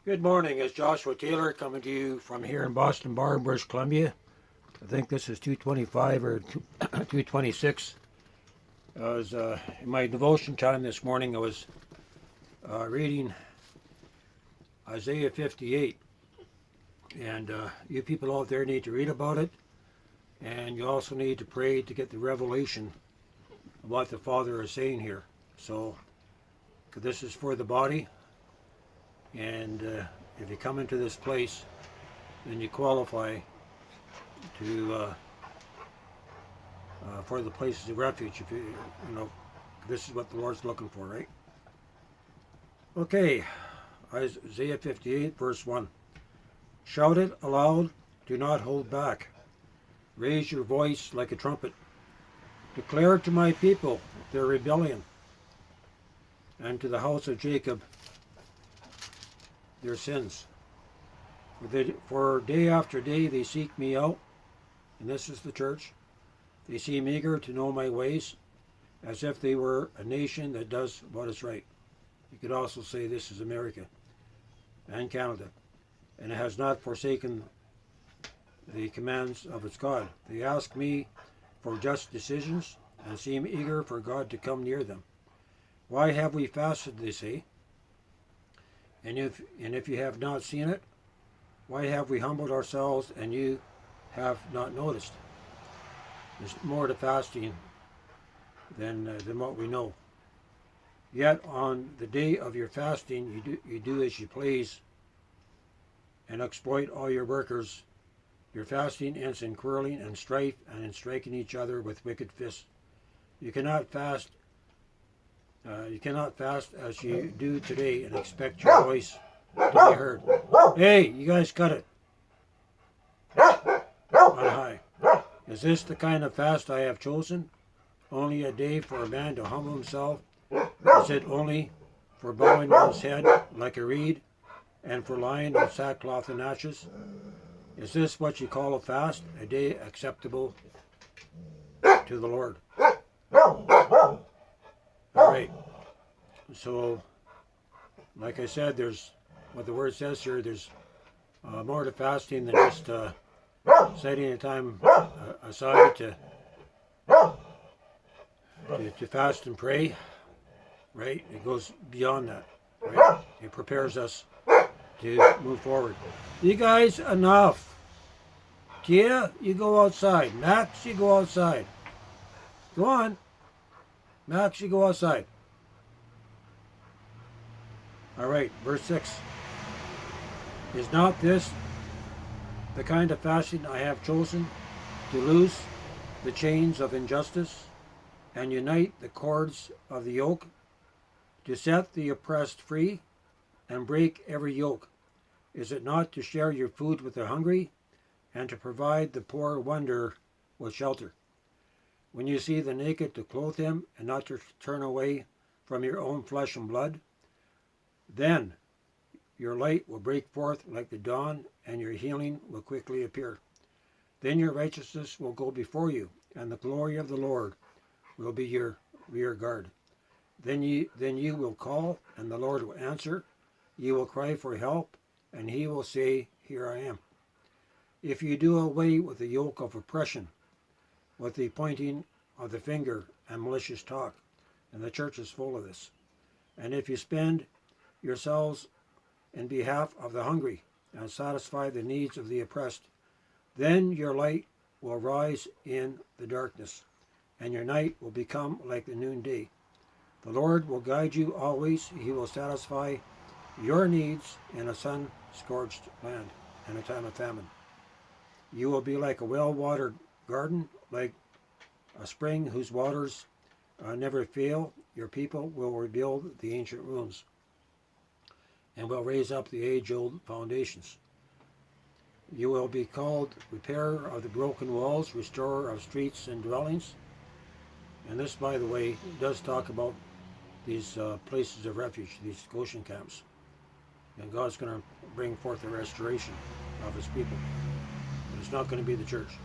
Good morning, it's Joshua Taylor coming to you from here in Boston Bar, British Columbia. I think this is 225 or 226. In my devotion time this morning, I was reading Isaiah 58. And you people out there need to read about it. And you also need to pray to get the revelation of what the Father is saying here. So, 'cause this is for the body. And if you come into this place, then you qualify to for the places of refuge. If you know, this is what the Lord's looking for, right? Okay, Isaiah 58, verse 1. Shout it aloud, do not hold back. Raise your voice like a trumpet. Declare to my people their rebellion, and to the house of Jacob their sins. For day after day they seek me out, and this is the church. They seem eager to know my ways, as if they were a nation that does what is right. You could also say this is America and Canada, and it has not forsaken the commands of its God. They ask me for just decisions and seem eager for God to come near them. Why have we fasted, they say? And if you have not seen it, why have we humbled ourselves and you have not noticed? There's more to fasting than what we know. Yet on the day of your fasting, you do as you please and exploit all your workers. Your fasting ends in quarreling and strife and in striking each other with wicked fists. You cannot fast as you do today and expect your voice to be heard. Hey, you guys cut it on high. Is this the kind of fast I have chosen? Only a day for a man to humble himself? Is it only for bowing one's head like a reed and for lying in sackcloth and ashes? Is this what you call a fast, a day acceptable to the Lord? All right. So, like I said, there's what the word says here. There's more to fasting than just setting a time aside to fast and pray. Right? It goes beyond that. Right? It prepares us to move forward. You guys, enough. Tia, you go outside. Max, you go outside. Go on. Max, you go outside. All right, verse 6. Is not this the kind of fasting I have chosen, to loose the chains of injustice and unite the cords of the yoke, to set the oppressed free and break every yoke? Is it not to share your food with the hungry and to provide the poor wanderer with shelter? When you see the naked, to clothe him and not to turn away from your own flesh and blood? Then your light will break forth like the dawn, and your healing will quickly appear. Then your righteousness will go before you, and the glory of the Lord will be your rear guard. Then you will call, and the Lord will answer. You will cry for help, and he will say, Here I am. If you do away with the yoke of oppression, with the pointing of the finger and malicious talk, and the church is full of this, and if you spend yourselves in behalf of the hungry and satisfy the needs of the oppressed, then your light will rise in the darkness, and your night will become like the noonday. The Lord will guide you always. He will satisfy your needs in a sun-scorched land and a time of famine. You will be like a well-watered garden, like a spring whose waters never fail. Your people will rebuild the ancient ruins and will raise up the age-old foundations. You will be called repairer of the broken walls, restorer of streets and dwellings. And this, by the way, does talk about these places of refuge, these Goshen camps. And God's going to bring forth a restoration of his people. But it's not going to be the church,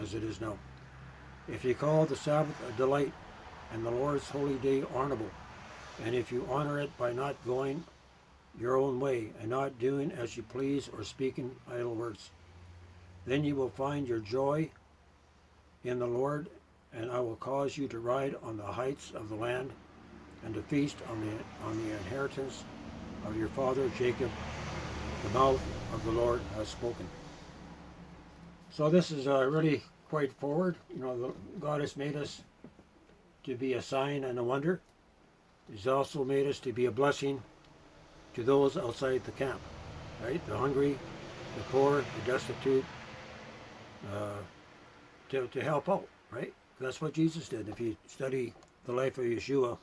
as it is now. If you call the Sabbath a delight, and the Lord's holy day honorable, and if you honor it by not going your own way, and not doing as you please or speaking idle words. Then you will find your joy in the Lord, and I will cause you to ride on the heights of the land, and to feast on the inheritance of your father Jacob. The mouth of the Lord has spoken. So this is really quite forward. God has made us to be a sign and a wonder. He's also made us to be a blessing to those outside the camp, right? The hungry, the poor, the destitute, to help out, right? That's what Jesus did. If you study the life of Yeshua,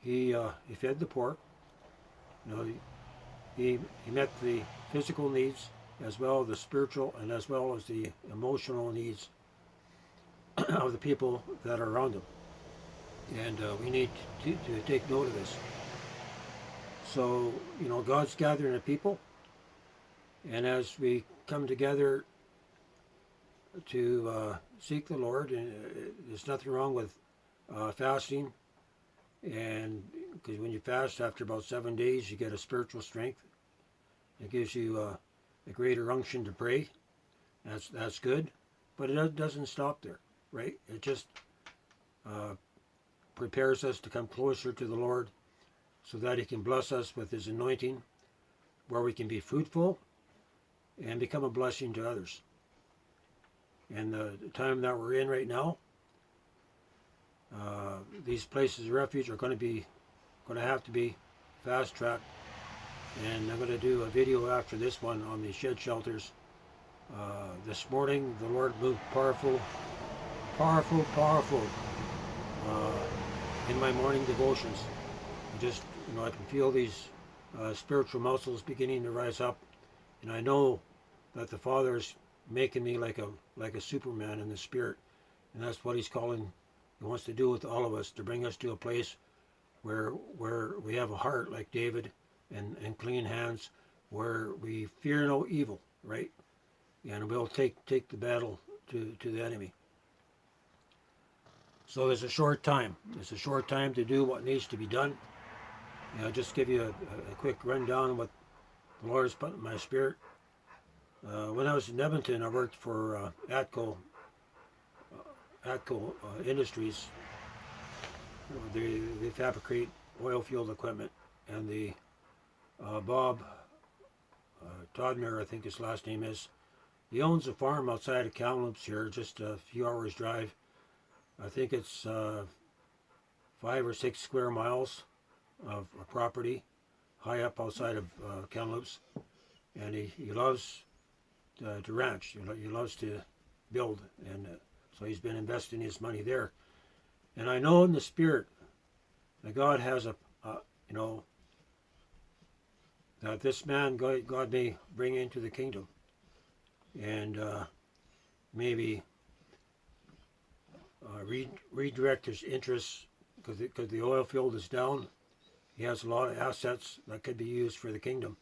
he fed the poor. He met the physical needs as well as the spiritual and as well as the emotional needs of the people that are around him. And we need to take note of this. So, God's gathering a people, and as we come together to seek the Lord, and there's nothing wrong with fasting, and because when you fast after about 7 days, you get a spiritual strength. It gives you a greater unction to pray. That's good, but it doesn't stop there, right? It just prepares us to come closer to the Lord, so that He can bless us with His anointing, where we can be fruitful and become a blessing to others. And the time that we're in right now, these places of refuge are going to have to be fast-tracked. And I'm going to do a video after this one on the shed shelters. This morning, the Lord moved powerful in my morning devotions. I can feel these spiritual muscles beginning to rise up, and I know that the Father is making me like a Superman in the Spirit, and that's what He's calling. He wants to do with all of us, to bring us to a place where we have a heart like David, and clean hands, where we fear no evil, right? And we'll take the battle to the enemy. So there's a short time. There's a short time to do what needs to be done. I'll just give you a quick rundown of what the Lord has put in my spirit. When I was in Edmonton, I worked for Atco Industries. They fabricate oil field equipment, and the Bob Todmer, I think his last name is, he owns a farm outside of Kamloops here, just a few hours drive. I think it's 5 or 6 square miles of property high up outside of Kamloops, and he loves to ranch. He loves to build, and so he's been investing his money there. And I know in the Spirit that God has that this man God may bring into the kingdom, and maybe redirect his interests, because the oil field is down. He has a lot of assets that could be used for the kingdom,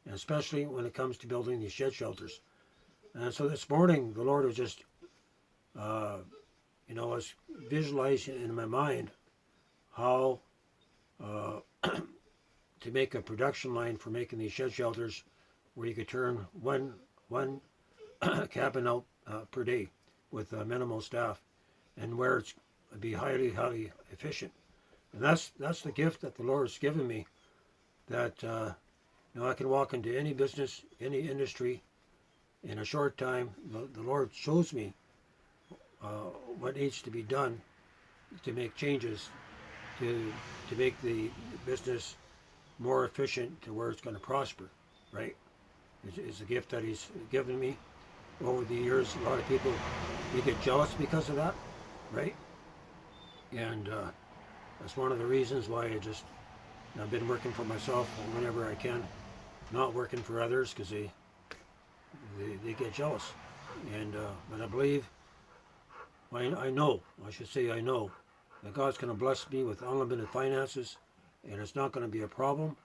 and especially when it comes to building these shed shelters. And so this morning, the Lord was just, I was visualizing in my mind how to make a production line for making these shed shelters, where you could turn one cabin out per day with minimal staff, and where it's be highly efficient. And that's the gift that the Lord has given me, that I can walk into any business, any industry in a short time. The Lord shows me what needs to be done to make changes to make the business more efficient, to where it's going to prosper, right? It's a gift that He's given me over the years. A lot of people, they get jealous because of that, right? And that's one of the reasons why I've been working for myself whenever I can, not working for others, because they get jealous. And but I believe, I know that God's going to bless me with unlimited finances, and it's not going to be a problem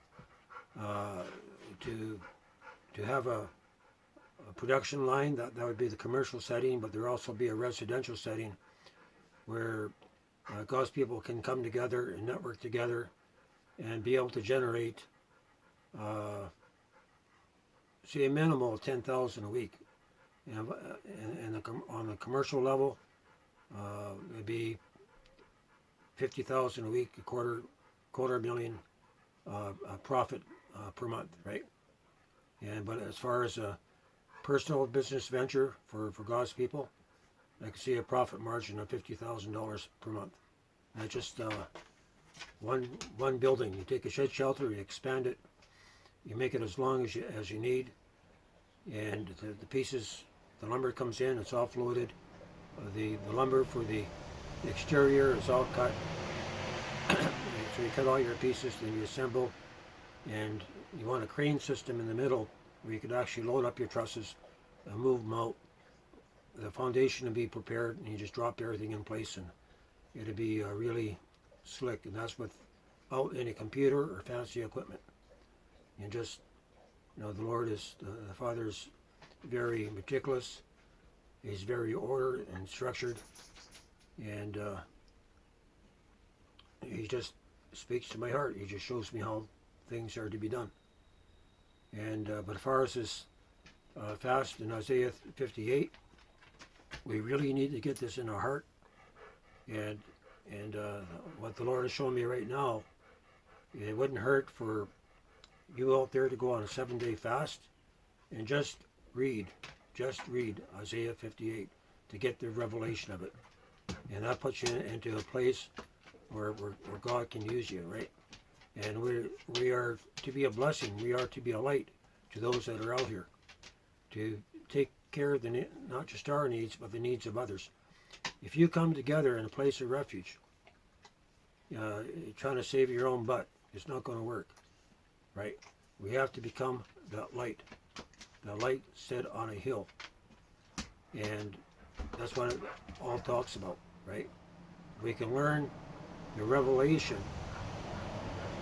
to have a production line. That would be the commercial setting, but there also be a residential setting where God's people can come together and network together and be able to generate see a minimal of 10,000 a week. And, on the commercial level, it'd be 50,000 a week, quarter million profit per month, right? But as far as a personal business venture for God's people, I can see a profit margin of $50,000 per month. That's just one building. You take a shed shelter, you expand it, you make it as long as you need, and the pieces, the lumber comes in, it's offloaded. The lumber for the exterior is all cut. So you cut all your pieces, then you assemble, and you want a crane system in the middle where you could actually load up your trusses and move them out. The foundation will be prepared, and you just drop everything in place, and it'll be really slick. And that's without any computer or fancy equipment. And just, the Lord the Father is very meticulous. He's very ordered and structured, and he just speaks to my heart. He just shows me how things are to be done. And but as far as this fast in Isaiah 58, we really need to get this in our heart. And what the Lord is showing me right now, it wouldn't hurt for you out there to go on a 7-day fast and just read Isaiah 58 to get the revelation of it. And that puts you into a place where God can use you, right? And we are to be a blessing. We are to be a light to those that are out here, to take care of not just our needs, but the needs of others. If you come together in a place of refuge, trying to save your own butt, it's not going to work, right? We have to become that light set on a hill. And that's what it all talks about, right? We can learn the revelation,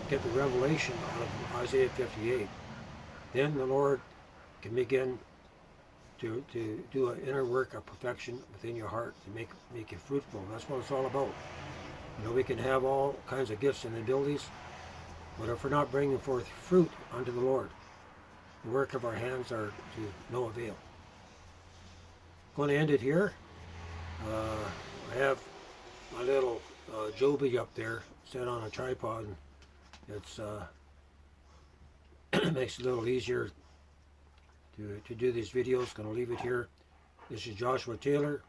get the revelation out of Isaiah 58. Then the Lord can begin to do an inner work of perfection within your heart to make you fruitful. That's what it's all about. We can have all kinds of gifts and abilities, but if we're not bringing forth fruit unto the Lord, the work of our hands are to no avail. I'm going to end it here. I have my little Joby up there set on a tripod, and it's makes it a little easier to do these videos. Going to leave it here. This is Joshua Taylor,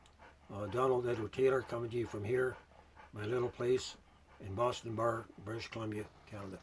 Donald Edward Taylor, coming to you from here, my little place in Boston Bar, British Columbia, Canada.